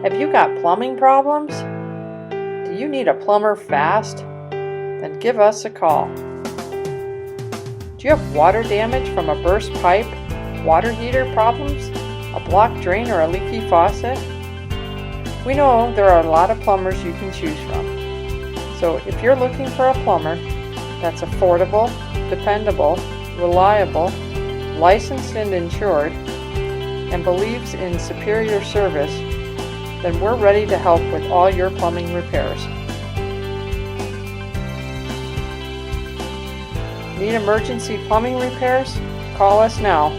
Have you got plumbing problems? Do you need a plumber fast? Then give us a call. Do you have water damage from a burst pipe, water heater problems, a blocked drain, or a leaky faucet? We know there are a lot of plumbers you can choose from. So if you're looking for a plumber that's affordable, dependable, reliable, licensed and insured, and believes in superior service, then we're ready to help with all your plumbing repairs. Need emergency plumbing repairs? Call us now.